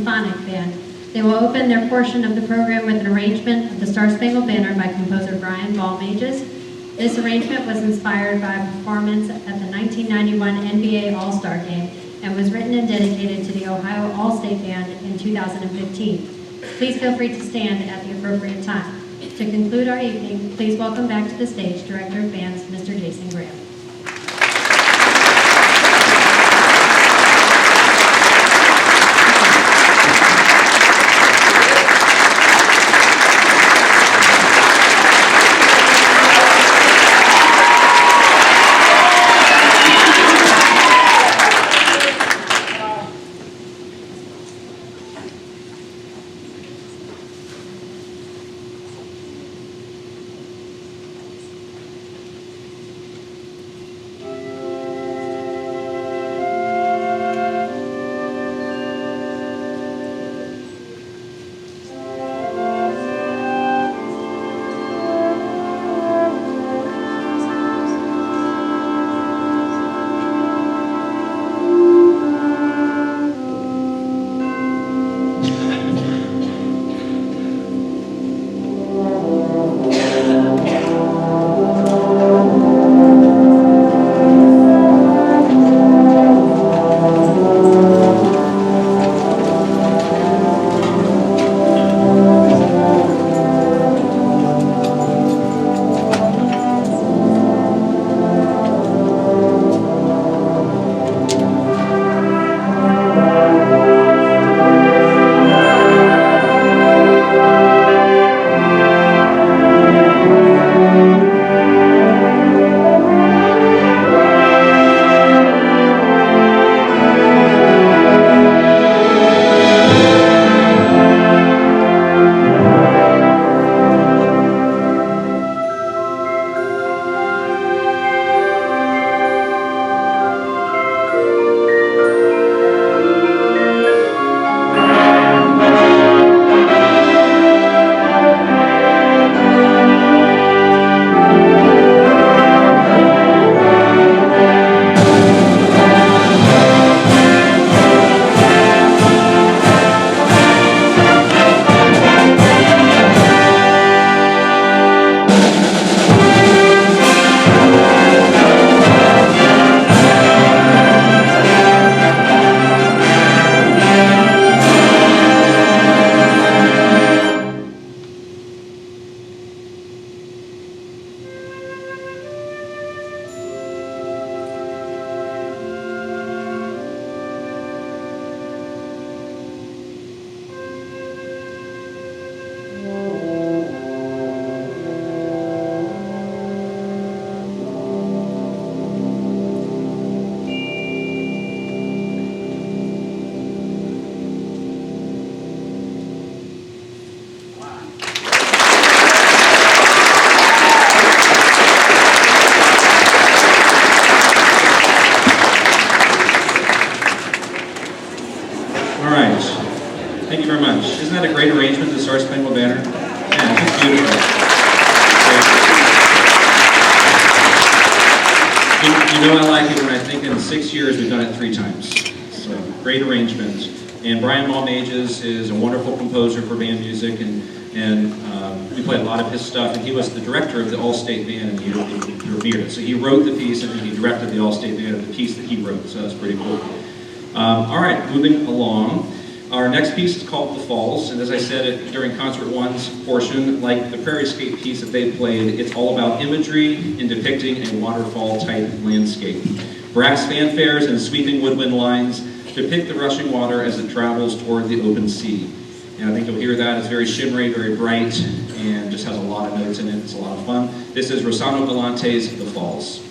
Symphonic Band. They will open their portion of the program with an arrangement of the Star-Spangled Banner by composer Brian Laubscher. This arrangement was inspired by a performance at the 1991 NBA All-Star Game and was written and dedicated to the Ohio All-State Band in 2015. Please feel free to stand at the appropriate time. To conclude our evening, please welcome back to the stage Director of Bands, Mr. Jason Graham. Spangled Banner? Yeah, it's beautiful. You know I like it when I think in 6 years we've done it 3 times. So great arrangement. And Brian Laubscher is a wonderful composer for band music, and we play a lot of his stuff. And he was the director of the All-State Band, and he revered it. So he wrote the piece, and then he directed the All-State Band of the piece that he wrote. So that's pretty cool. All right, moving along. Our next piece is called The Falls, and as I said during Concert 1's portion, like the Prairiescape piece that they played, it's all about imagery in depicting a waterfall-type landscape. Brass fanfares and sweeping woodwind lines depict the rushing water as it travels toward the open sea. And I think you'll hear that. It's very shimmery, very bright, and just has a lot of notes in it. It's a lot of fun. This is Rossano Galante's The Falls.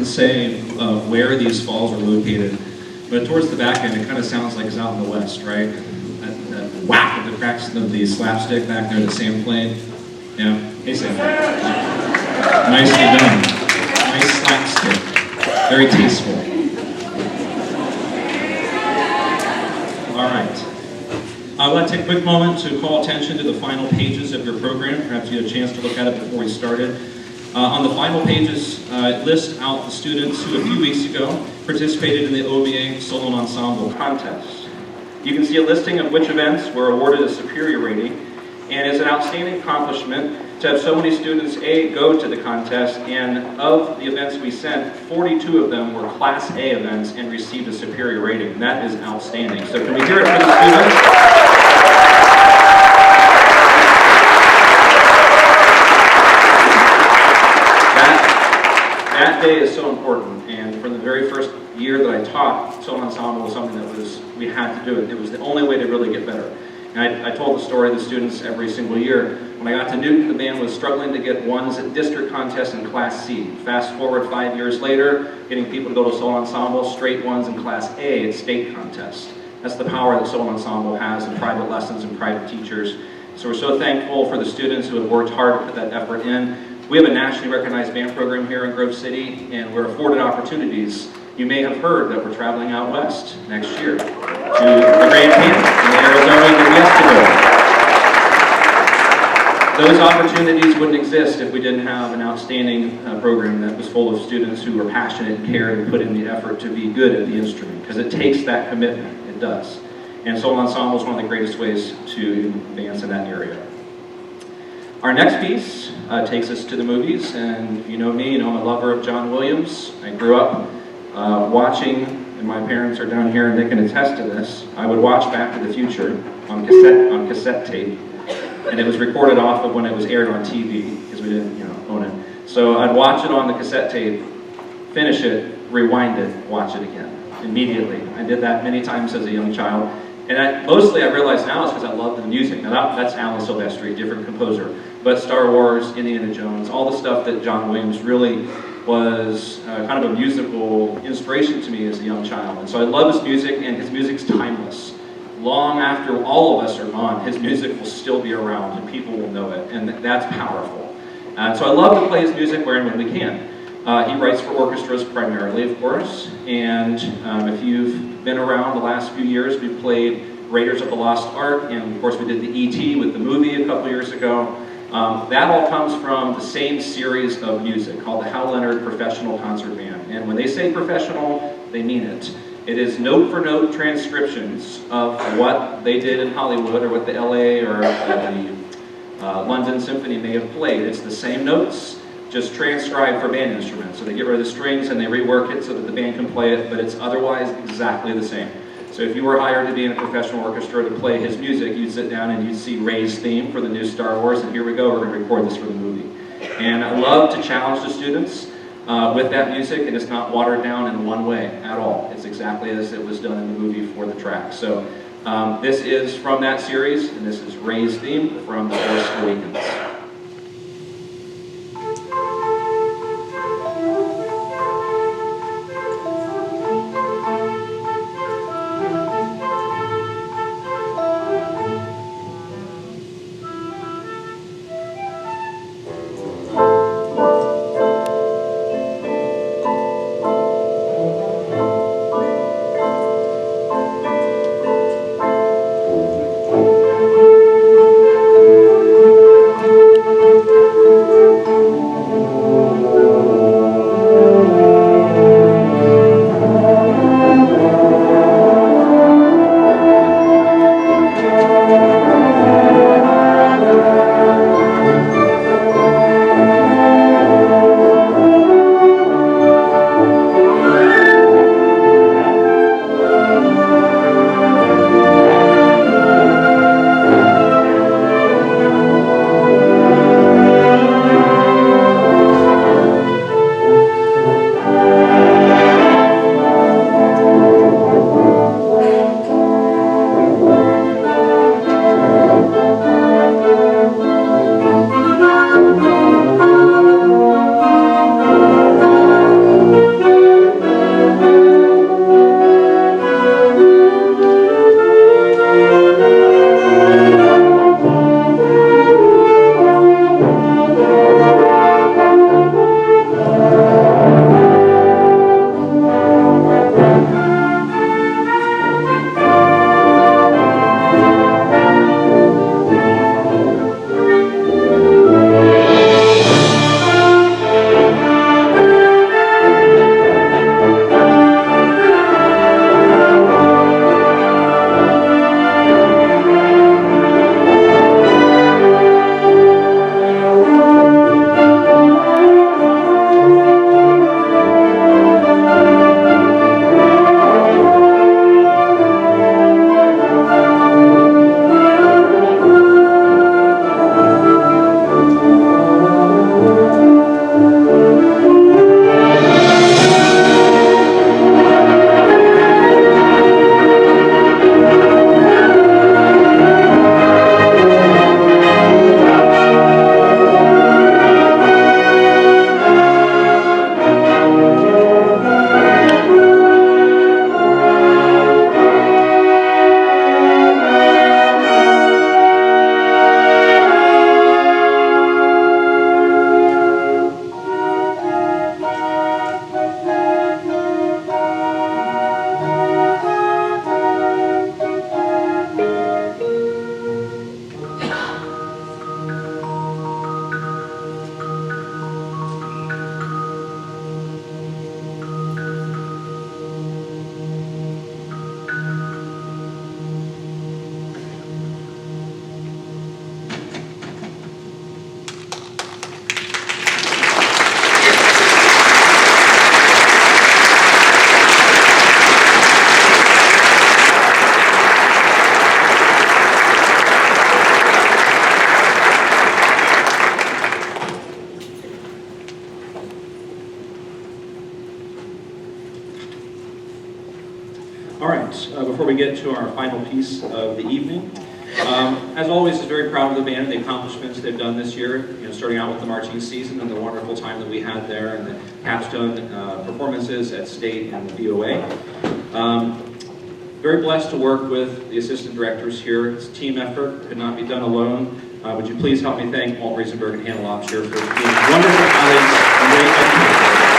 to say where these falls are located, but towards the back end, it kind of sounds like it's out in the west, right? That whack of the cracks of the slapstick back there, the same plane. Yeah. Hey, Sam. Nicely done. Nice slapstick. Very tasteful. All right. I'd like to take a quick moment to call attention to the final pages of your program. Perhaps you had a chance to look at it before we started. On the final pages, it lists out the students who a few weeks ago participated in the OBA Solo Ensemble contest. You can see a listing of which events were awarded a superior rating, and it's an outstanding accomplishment to have so many students, go to the contest, and of the events we sent, 42 of them were Class A events and received a superior rating. That is outstanding. So can we hear it for the students? That day is so important, and from the very first year that I taught, solo ensemble was something that we had to do it. It was the only way to really get better. And I told the story to the students every single year. When I got to Newton, the band was struggling to get ones at district contests in Class C. Fast forward 5 years later, getting people to go to solo ensemble, straight ones in Class A at state contests. That's the power that solo ensemble has in private lessons and private teachers. So we're so thankful for the students who have worked hard to put that effort in. We have a nationally recognized band program here in Grove City, and we're afforded opportunities. You may have heard that we're traveling out west next year to the Grand Canyon in Arizona and the Those opportunities wouldn't exist if we didn't have an outstanding program that was full of students who were passionate and cared and put in the effort to be good at the instrument, because it takes that commitment. It does. And solo ensemble is one of the greatest ways to advance in that area. Our next piece takes us to the movies, and if you know me, you know I'm a lover of John Williams. I grew up watching, and my parents are down here and they can attest to this, I would watch Back to the Future on cassette tape, and it was recorded off of when it was aired on TV, because we didn't own it. So I'd watch it on the cassette tape, finish it, rewind it, watch it again, immediately. I did that many times as a young child. And mostly I realize now is because I love the music. Now that's Alan Silvestri, different composer. But Star Wars, Indiana Jones, all the stuff that John Williams really was kind of a musical inspiration to me as a young child. And so I love his music, and his music's timeless. Long after all of us are gone, his music will still be around and people will know it. And that's powerful. So I love to play his music where and when we can. He writes for orchestras primarily, of course, and if you've been around the last few years, we've played Raiders of the Lost Ark, and of course we did the E.T. with the movie a couple years ago. That all comes from the same series of music called the Hal Leonard Professional Concert Band. And when they say professional, they mean it. It is note-for-note transcriptions of what they did in Hollywood or what the LA or the London Symphony may have played. It's the same notes, just transcribed for band instruments. So they get rid of the strings and they rework it so that the band can play it, but it's otherwise exactly the same. So if you were hired to be in a professional orchestra to play his music, you'd sit down and you'd see Ray's theme for the new Star Wars, and here we go, we're going to record this for the movie. And I love to challenge the students with that music, and it's not watered down in one way at all. It's exactly as it was done in the movie for the track. So this is from that series, and this is Ray's theme from The Force Awakens. we get to our final piece of the evening. As always, is very proud of the band and the accomplishments they've done this year, starting out with the marching season and the wonderful time that we had there and the capstone performances at State and the VOA. Very blessed to work with the assistant directors here. It's a team effort, could not be done alone. Would you please help me thank Walt Riesenberg and Hannah Laubscher for being wonderful colleagues and great educators.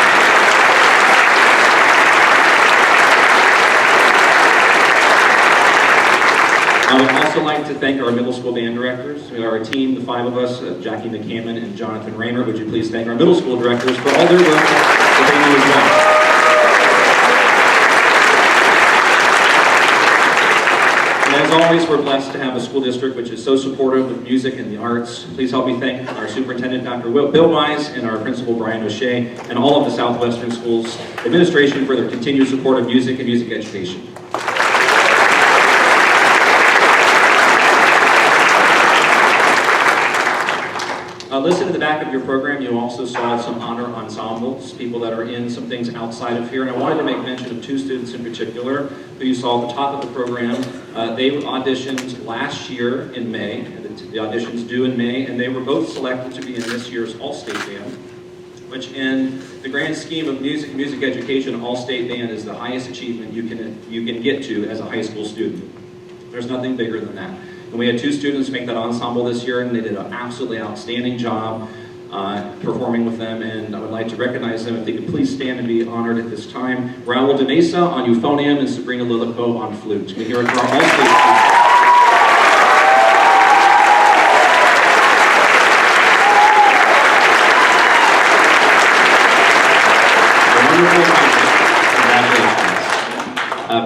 I would also like to thank our middle school band directors. We are a team, the five of us, Jackie McCammon and Jonathan Raymer. Would you please thank our middle school directors for all their work that they do as well. And as always, we're blessed to have a school district which is so supportive of music and the arts. Please help me thank our superintendent, Dr. Bill Wise, and our principal, Brian O'Shea, and all of the Southwestern Schools administration for their continued support of music and music education. Listed in the back of your program, you also saw some honor ensembles, people that are in some things outside of here, and I wanted to make mention of two students in particular who you saw at the top of the program. They auditioned last year in May, and the auditions due in May, and they were both selected to be in this year's All-State Band, which in the grand scheme of music and music education, All-State Band is the highest achievement you can get to as a high school student. There's nothing bigger than that. And we had two students make that ensemble this year, and they did an absolutely outstanding job performing with them, and I would like to recognize them. If they could please stand and be honored at this time. Raul de Mesa on euphonium and Sabrina Lilico on flute. We hear it from our All-State students.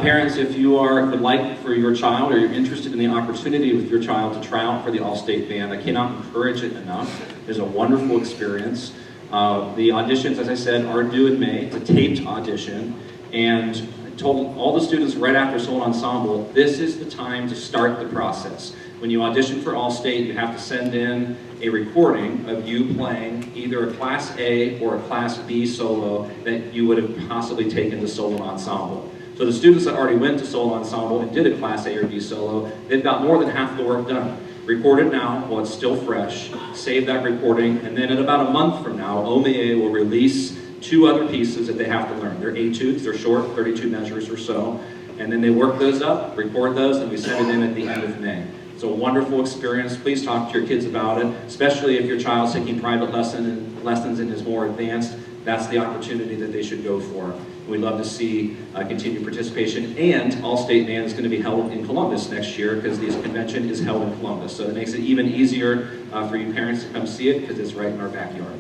Parents, if you would like for your child or you're interested in the opportunity with your child to try out for the All-State Band, I cannot encourage it enough. It's a wonderful experience. The auditions, as I said, are due in May. It's a taped audition. And I told all the students right after Soul Ensemble, this is the time to start the process. When you audition for All-State, you have to send in a recording of you playing either a Class A or a Class B solo that you would have possibly taken to Solo Ensemble. So the students that already went to Solo Ensemble and did a Class A or B solo, they've got more than half the work done. Record it now while it's still fresh, save that recording, and then in about a month from now, OMA will release two other pieces that they have to learn. They're etudes, they're short, 32 measures or so, and then they work those up, record those, and we send it in at the end of May. It's a wonderful experience. Please talk to your kids about it, especially if your child's taking private lessons and is more advanced. That's the opportunity that they should go for. We'd love to see continued participation, and All-State Band is going to be held in Columbus next year because this convention is held in Columbus. So it makes it even easier for you parents to come see it because it's right in our backyard.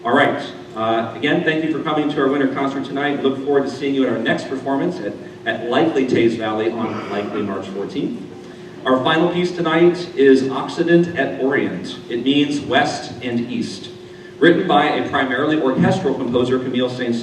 All right. Again, thank you for coming to our winter concert tonight. Look forward to seeing you at our next performance at likely Taze Valley on likely March 14th. Our final piece tonight is OPccident at Orient. It means west and east. Written by a primarily orchestral composer, Camille Saens,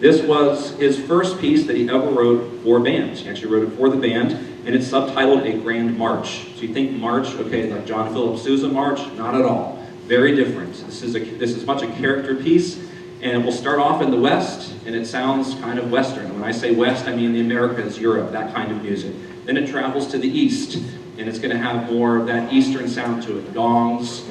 this was his first piece that he ever wrote for band. He actually wrote it for the band, and it's subtitled A Grand March. So you think march, okay, like John Philip Sousa march? Not at all. Very different. This is much a character piece, and it will start off in the West, and it sounds kind of Western. When I say West, I mean the Americas, Europe, that kind of music. Then it travels to the East, and it's going to have more of that Eastern sound to it. Gongs,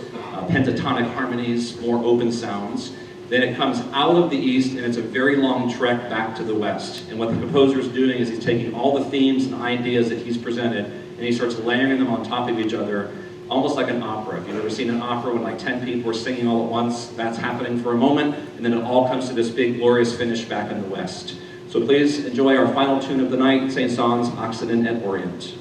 pentatonic harmonies, more open sounds. Then it comes out of the East, and it's a very long trek back to the West. And what the composer is doing is he's taking all the themes and ideas that he's presented, and he starts layering them on top of each other, almost like an opera. If you've ever seen an opera when like 10 people are singing all at once, that's happening for a moment, and then it all comes to this big, glorious finish back in the West. So please enjoy our final tune of the night, Saens' OPccident at Orient.